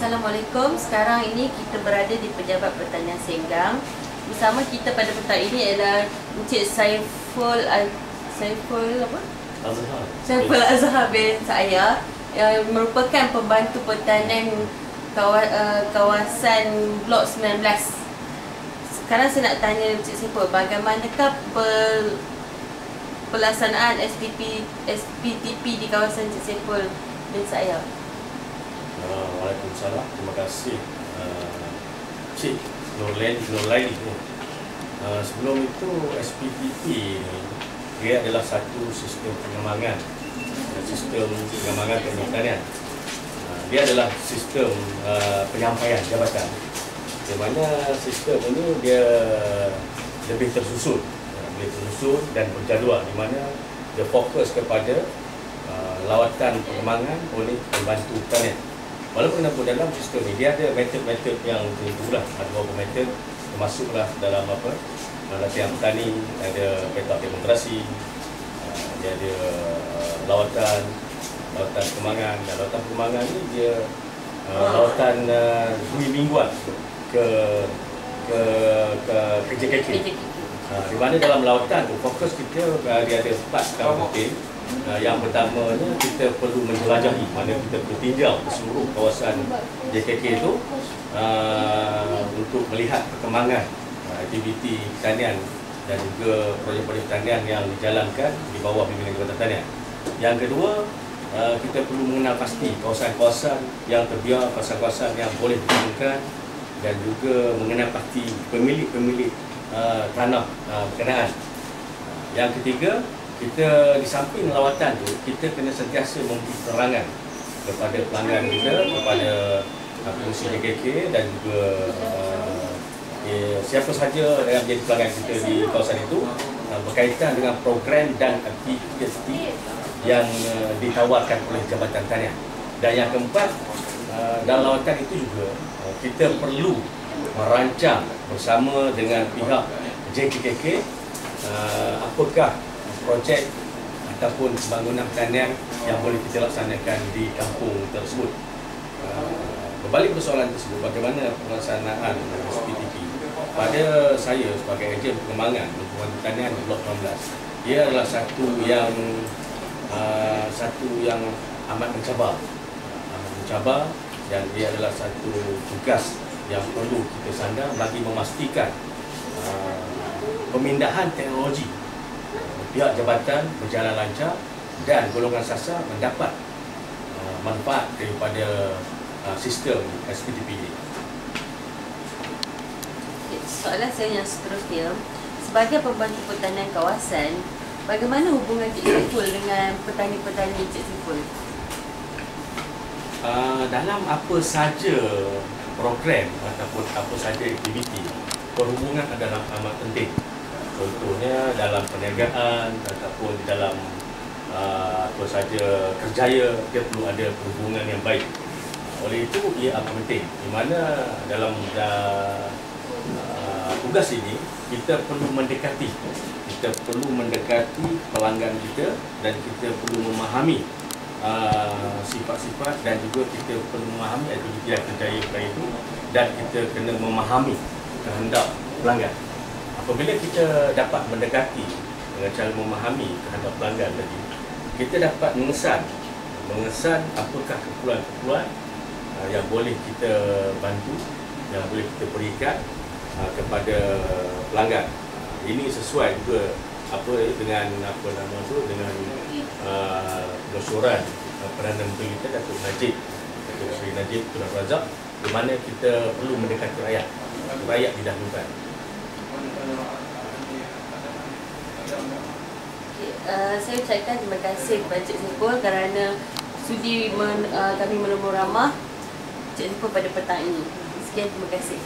Assalamualaikum. Sekarang ini kita berada di Pejabat Pertanian Senggang. Bersama kita pada petang ini adalah Encik Saiful Azhar bin saya yang merupakan pembantu pertanian kawasan Blok 19. Sekarang saya nak tanya Encik Saiful, bagaimanakah pelaksanaan SPTP di kawasan Encik Saiful bin saya? Waalaikumsalam. Terima kasih Cik Nurlaini. Sebelum itu SPTP ni dia adalah satu sistem pengembangan pertanian. Dia adalah sistem penyampaian jabatan, di mana sistem ini dia lebih tersusun dan berjadual, di mana dia fokus kepada lawatan pengembangan oleh pembantu pertanian. Walaupun dalam sistem ini dia ada metod-metod yang tentulah, ada beberapa metod termasuklah dalam latihan petani, ada peta demonstrasi, dia ada lawatan pengembangan, dan lawatan pengembangan ni dia lawatan 2 mingguan ke KJKK. Di mana dalam lawatan tu fokus kita dia ada 4 perkara penting. Yang pertamanya kita perlu menjelajahi, mana kita bertinjau ke seluruh kawasan JKK itu untuk melihat perkembangan aktiviti pertanian dan juga projek-projek pertanian yang dijalankan di bawah bimbingan Jabatan Pertanian. Yang kedua, kita perlu mengenal pasti kawasan-kawasan yang terbiar, kawasan-kawasan yang boleh digunakan, dan juga mengenal pasti pemilik tanah berkenaan. Yang ketiga, kita di samping lawatan tu, kita kena sentiasa memberi penerangan kepada pelanggan kita, kepada pengurusi JKK dan juga siapa sahaja yang menjadi pelanggan kita di kawasan itu berkaitan dengan program dan aktiviti yang ditawarkan oleh Jabatan Pertanian. Dan yang keempat, dalam lawatan itu juga kita perlu merancang bersama dengan pihak JKK apakah projek ataupun pembangunan pertanian yang boleh kita laksanakan di kampung tersebut. Berbalik persoalan tersebut, bagaimana pelaksanaan SPTP? Pada saya sebagai ejen pengembangan lingkungan pertanian di Blok 16, dia adalah satu yang amat mencabar, dan dia adalah satu tugas yang perlu kita sandang bagi memastikan pemindahan teknologi pihak jabatan berjalan lancar dan golongan sasar mendapat manfaat daripada sistem SPTP ini. Soalan saya yang seterusnya, sebagai pembantu pertanian kawasan, bagaimana hubungan Cik Saiful dengan petani-petani Cik Saiful? Dalam apa saja program ataupun apa saja aktiviti, perhubungan adalah amat penting. Contohnya dalam perniagaan ataupun di dalam apa saja kerjaya, dia perlu ada hubungan yang baik. Oleh itu ia amat penting, di mana dalam tugas ini kita perlu mendekati pelanggan kita, dan kita perlu memahami sifat-sifat, dan juga kita perlu memahami aktiviti yang kerjaya itu, dan kita kena memahami kehendak pelanggan. Apabila kita dapat mendekati dengan cara memahami kehendak pelanggan tadi, kita dapat mengesan apakah kepulauan-kepulauan yang boleh kita bantu, yang boleh kita berikan kepada pelanggan. Ini sesuai juga dengan dengan mesyuarat Perdana Menteri kita, Datuk Seri Najib Tun Razak, di mana kita perlu mendekati rakyat didahulukan. Saya ucapkan terima kasih kepada Cik Saiful kerana sudi kami menemui ramah Cik Saiful pada petang ini. Sekian, terima kasih.